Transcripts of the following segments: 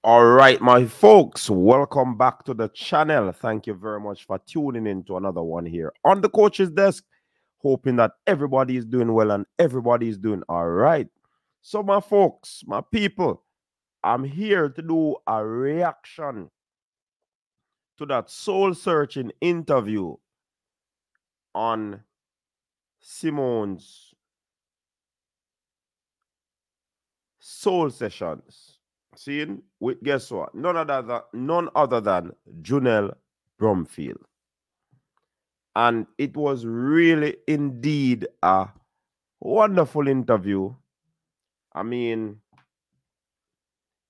All right, my folks, welcome back to the channel. Thank you very much for tuning in to another one here on the coach's desk. Hoping that everybody is doing well and everybody is doing all right. So, my folks, my people, I'm here to do a reaction to that soul searching interview on Simone's Soul Sessions. Seeing with guess what? None other than Junelle Brumfield. And it was really indeed a wonderful interview. I mean,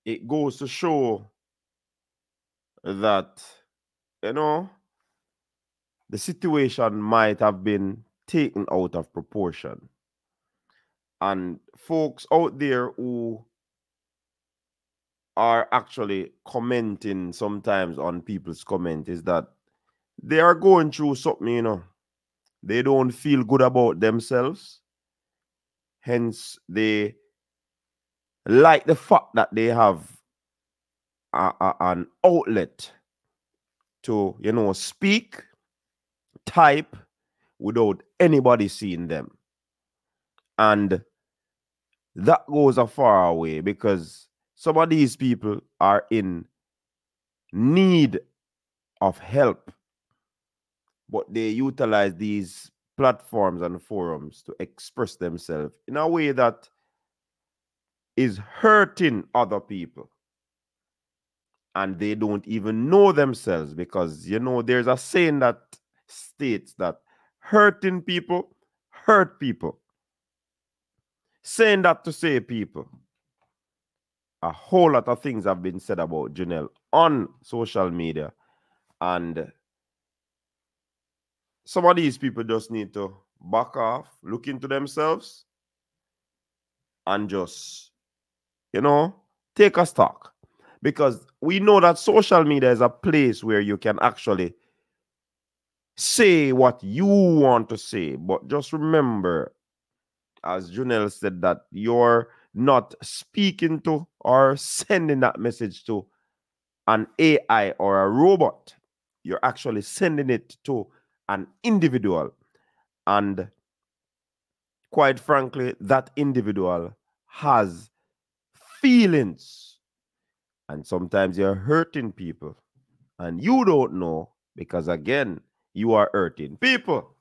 it goes to show that, you know, the situation might have been taken out of proportion. And folks out there who are actually commenting sometimes on people's comment is that they are going through something. They don't feel good about themselves. Hence, they like the fact that they have an outlet to, speak, type without anybody seeing them. And that goes a far way because some of these people are in need of help, but they utilize these platforms and forums to express themselves in a way that is hurting other people. And they don't even know themselves because, there's a saying that states that hurting people hurt people. Saying that to say, people, a whole lot of things have been said about Junelle on social media. And some of these people just need to back off, look into themselves, and just, take a stock. Because we know that social media is a place where you can actually say what you want to say. But just remember, as Junelle said, that you're not speaking to or sending that message to an AI or a robot. You're actually sending it to an individual. And quite frankly, that individual has feelings. And sometimes you're hurting people. And you don't know because, again, you are hurting people.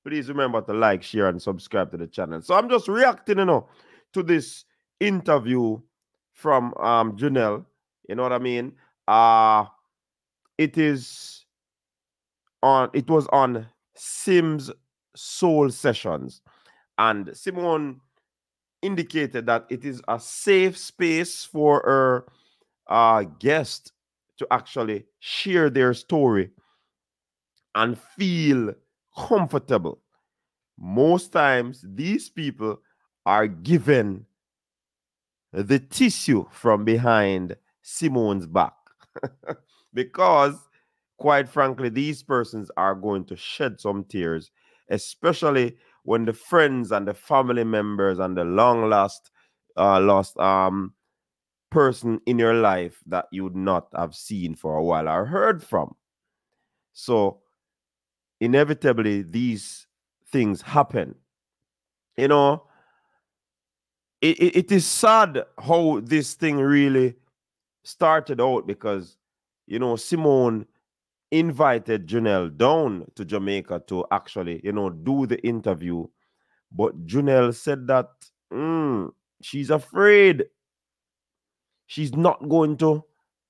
Please remember to like, share, and subscribe to the channel. So I'm just reacting, to this interview from Junelle. You know what I mean? It was on Sim's Soul Sessions. And Simone indicated that it is a safe space for her guest to actually share their story and feel comfortable. Most times, these people are given the tissue from behind Simone's back because, quite frankly, these persons are going to shed some tears, especially when the friends and the family members and the long lost person in your life that you would not have seen for a while or heard from. So inevitably these things happen. It is sad how this thing really started out because, Simone invited Junelle down to Jamaica to actually, do the interview. But Junelle said that she's afraid she's not going to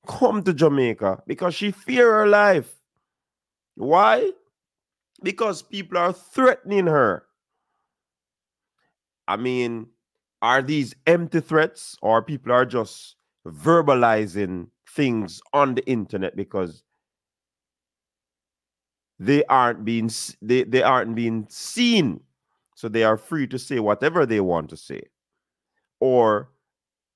come to Jamaica because she fears her life. Why? Because people are threatening her. I mean, are these empty threats or people are just verbalizing things on the internet because they aren't being seen, so they are free to say whatever they want to say? Or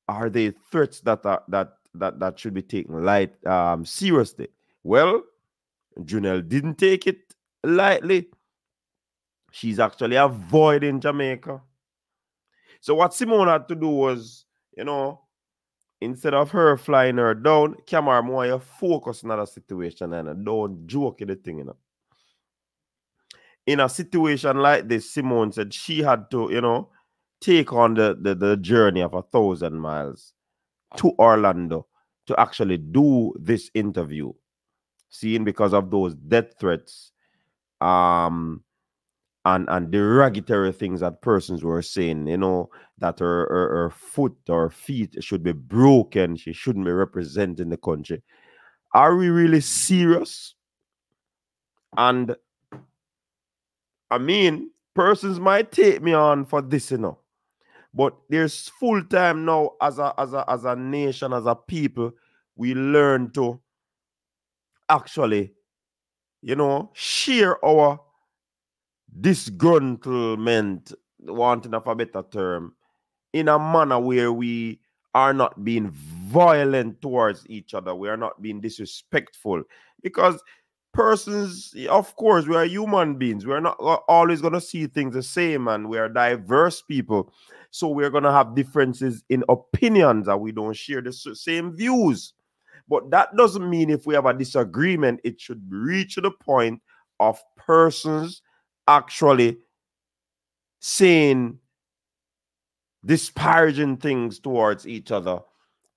are they threats that should be taken seriously? Well, Junelle didn't take it lightly. She's actually avoiding Jamaica. So what Simone had to do was, instead of her flying her down, camera more you focus on the situation and don't joke in the thing, you know. In a situation like this, Simone said she had to, you know, take on the journey of 1,000 miles to Orlando to actually do this interview. Seeing because of those death threats, and derogatory things that persons were saying, you know, that her foot or feet should be broken, she shouldn't be representing the country. Are we really serious? And I mean, persons might take me on for this, you know, but there's full time now as a nation, as a people, we learn to actually, you know, share our disgruntlement, wanting of a better term, in a manner where we are not being violent towards each other. We are not being disrespectful. Because persons, of course, we are human beings. We are not always going to see things the same, and we are diverse people. So we're going to have differences in opinions, and we don't share the same views. But that doesn't mean if we have a disagreement, it should reach to the point of persons actually saying disparaging things towards each other,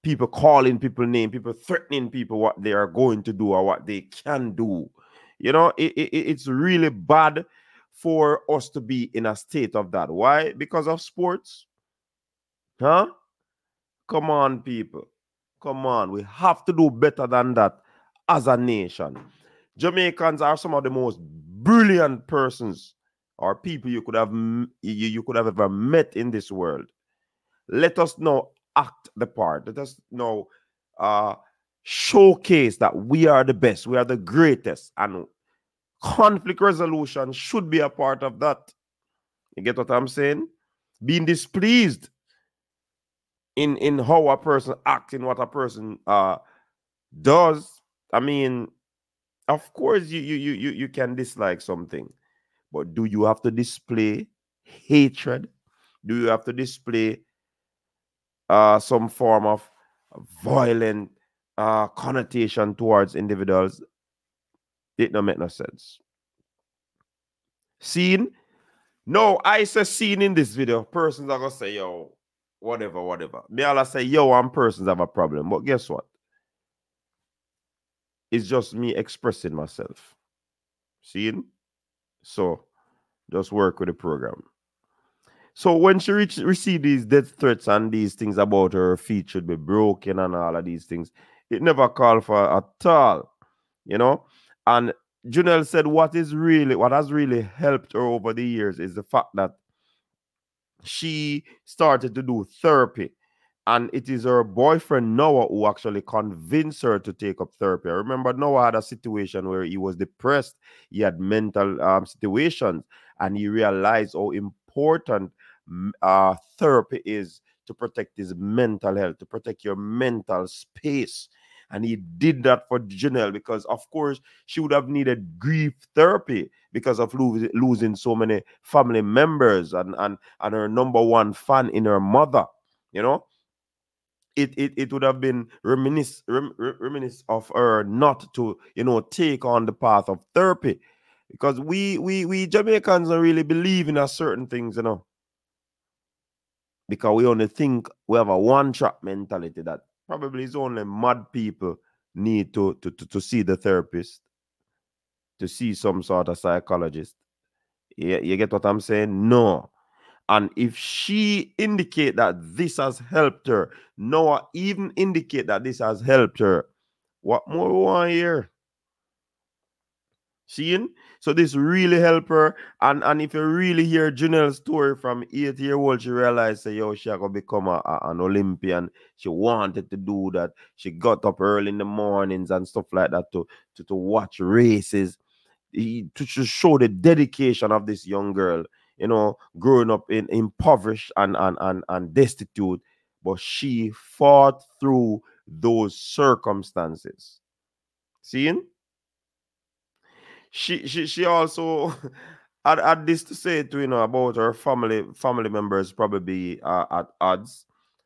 people calling people names, people threatening people what they are going to do or what they can do. You know, it's really bad for us to be in a state of that. Why? Because of sports? Huh? Come on, people. Come on. We have to do better than that as a nation. Jamaicans are some of the most brilliant persons or people you could have you could have ever met in this world. Let us now act the part. Let us now showcase that we are the best, we are the greatest, and conflict resolution should be a part of that. You get what I'm saying? Being displeased in how a person acts, in what a person does. I mean, of course, you can dislike something, but do you have to display hatred? Do you have to display some form of violent connotation towards individuals? It don't make no sense. Seen? No, I say seen in this video. Persons are gonna say, yo, whatever, whatever. Me all say, yo, and persons have a problem. But guess what? It's just me expressing myself. Seen? So just work with the program. So when she received these death threats and these things about her feet should be broken and all of these things, it never called for at all, you know. And Junelle said what has really helped her over the years is the fact that she started to do therapy. And it is her boyfriend Noah who actually convinced her to take up therapy. I remember Noah had a situation where he was depressed. He had mental situations, and he realized how important therapy is to protect his mental health, to protect your mental space. And he did that for Janelle because, of course, she would have needed grief therapy because of losing so many family members and her number one fan in her mother, you know. It would have been reminisce of her not to, you know, take on the path of therapy, because we Jamaicans don't really believe in a certain things, you know, because we only think we have a one-track mentality that probably is only mad people need to see the therapist, to see some sort of psychologist. You get what I'm saying? No. And if she indicate that this has helped her, Noah even indicate that this has helped her, what more we want here? Seeing? So this really helped her. And if you really hear Junelle's story from 8-year-old, she realized, say, yo, she gonna become an Olympian. She wanted to do that. She got up early in the mornings and stuff like that to watch races. To show the dedication of this young girl, you know, growing up in impoverished and destitute, but she fought through those circumstances. Seeing? She also had this to say to, you know, about her family members probably at odds.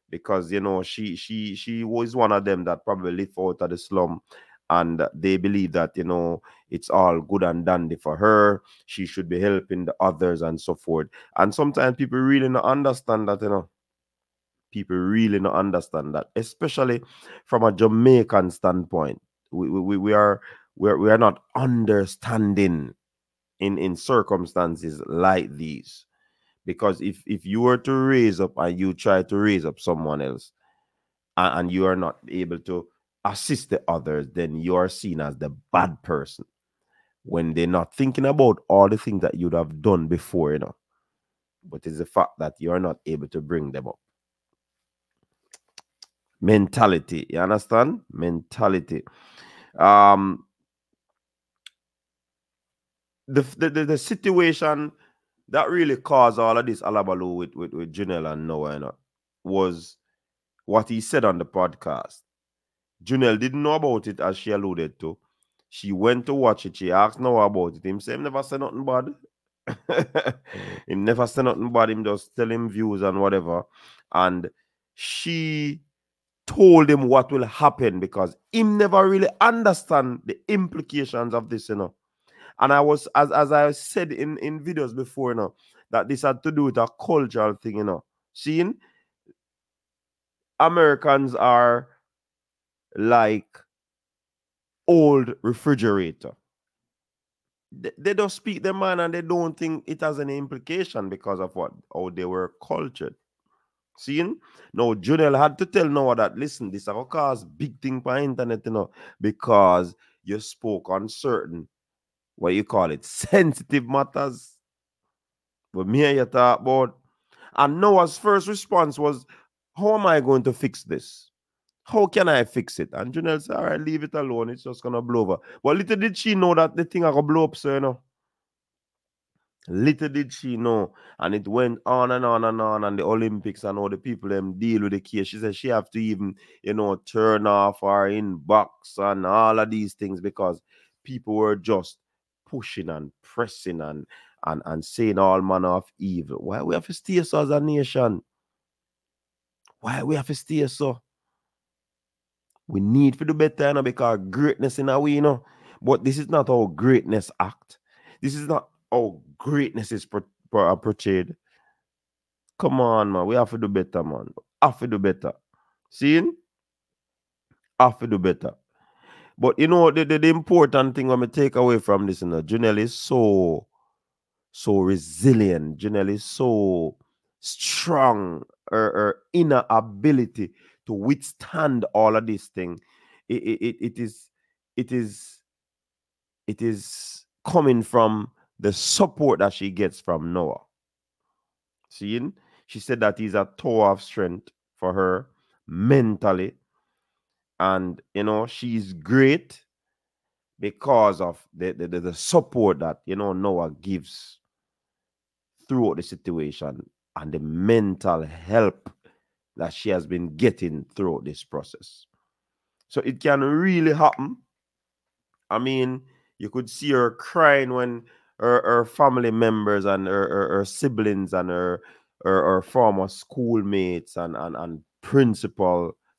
because she was one of them that probably live out of the slum, and they believe that it's all good and dandy for her. She should be helping the others and so forth. And sometimes people really not understand that. People really not understand that, especially from a Jamaican standpoint. We are not understanding in circumstances like these. Because if you were to raise up and you try to raise up someone else, and you are not able to assist the others, then you are seen as the bad person, when they're not thinking about all the things that you'd have done before. But it's the fact that you're not able to bring them up. Mentality, you understand? Mentality. um the situation that really caused all of this alabaloo with Junelle and Noah, was what he said on the podcast. Junelle didn't know about it, as she alluded to. She went to watch it. She asked Noah about it. Him say him never said nothing bad. Him never said nothing bad. Him just tell him views and whatever. And she told him what will happen, because him never really understand the implications of this. And I was, as I said in videos before, that this had to do with a cultural thing. Seeing Americans are like old refrigerator. They don't speak their mind, and they don't think it has any implication because of how they were cultured. Seeing? Now, Junelle had to tell Noah that, listen, this will cause big thing for internet, because you spoke on certain, what you call it, sensitive matters. But me and you talk about. And Noah's first response was, how am I going to fix this? How can I fix it? And Junelle said, all right, leave it alone. It's just going to blow over. But little did she know that the thing I going to blow up, so. Little did she know. And it went on and on and on. And the Olympics and all the people them deal with the case. She said she have to even, turn off her inbox and all of these things, because people were just pushing and pressing and saying all manner of evil. Why we have to stay so as a nation? Why we have to stay so? We need to do better, because greatness in a way, But this is not how greatness act. This is not how greatness is portrayed. Come on, man. We have to do better, man. Have to do better. Seeing? Have to do better. But the important thing when we take away from this, Junelle is so resilient. Junelle is so strong. Her inner ability to withstand all of this thing. It is coming from the support that she gets from Noah. Seeing? She said that he's a tower of strength for her mentally. And, she's great because of the support that, Noah gives throughout the situation, and the mental help that she has been getting throughout this process. So it can really happen. I mean, you could see her crying when her family members and her siblings and her former schoolmates and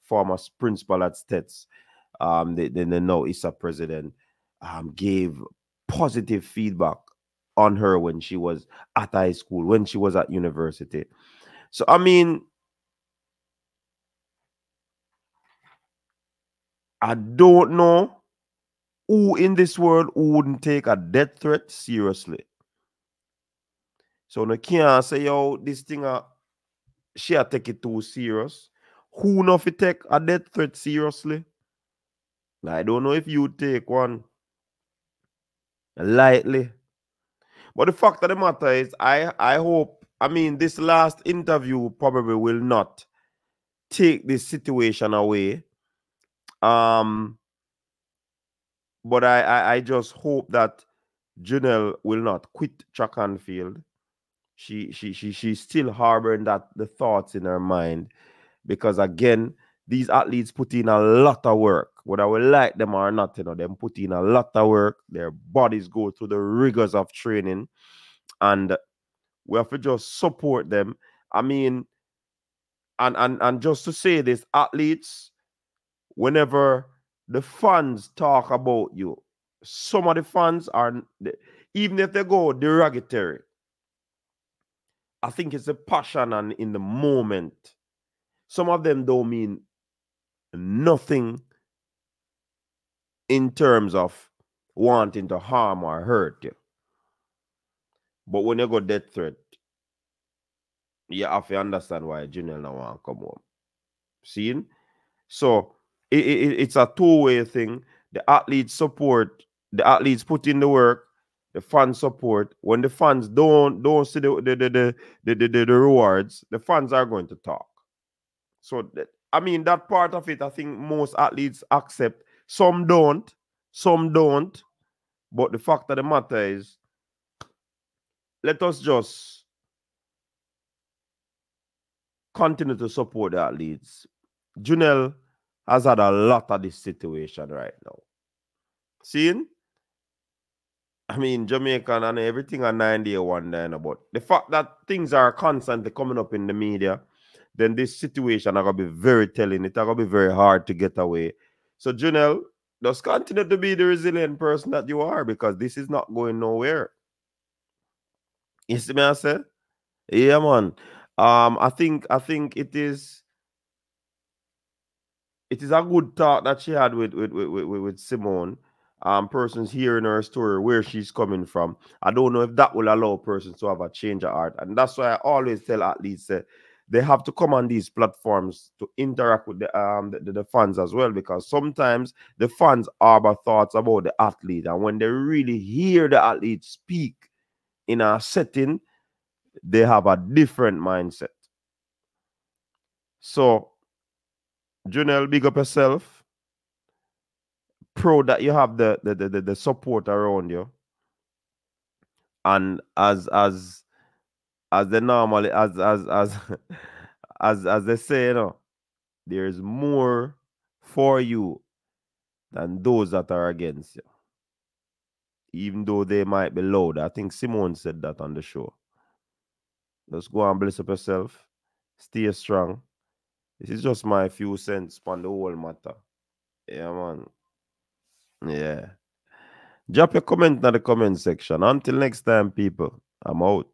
former principal at Stets, the now ISA president, gave positive feedback on her when she was at high school, when she was at university. So, I mean, I don't know who in this world who wouldn't take a death threat seriously. So no can't say, yo, this thing she take it too serious. Who know if you take a death threat seriously? I don't know if you take one lightly. But the fact of the matter is, I hope, this last interview probably will not take this situation away. But I just hope that Junelle will not quit track and field. She's still harboring the thoughts in her mind, because again, these athletes put in a lot of work, whether we like them or not. Them put in a lot of work. Their bodies go through the rigors of training, and we have to just support them. and just to say this, athletes, whenever the fans talk about you, some of the fans are, even if they go derogatory, I think it's a passion and in the moment. Some of them don't mean nothing in terms of wanting to harm or hurt you. But when you go death threat, you have to understand why Junelle now want to come home. Seeing? So it's a two-way thing. The athletes support, the athletes put in the work, the fans support. When the fans don't see the rewards, the fans are going to talk. So I mean that part of it, I think most athletes accept. Some don't, some don't. But the fact of the matter is, let us just continue to support the athletes. Junelle has had a lot of this situation right now. Seeing? I mean, Jamaican and everything on 9 day one day, but the fact that things are constantly coming up in the media, then this situation are gonna be very telling. It's gonna be very hard to get away. So, Junelle, just continue to be the resilient person that you are, because this is not going nowhere. You see me, I say? Yeah, man. I think it is a good talk that she had with Simone. Persons hearing her story, where she's coming from. I don't know if that will allow persons to have a change of heart. And that's why I always tell athletes that they have to come on these platforms to interact with the fans as well, because sometimes the fans harbor thoughts about the athlete. And when they really hear the athlete speak in a setting, they have a different mindset. So, Junelle, big up yourself. Proud that you have the support around you. And as they normally as they say, you know, there's more for you than those that are against you. Even though they might be loud. I think Simone said that on the show. Just go and bless up yourself. Stay strong. This is just my few cents on the whole matter. Yeah, man. Yeah. Drop your comment in the comment section. Until next time, people, I'm out.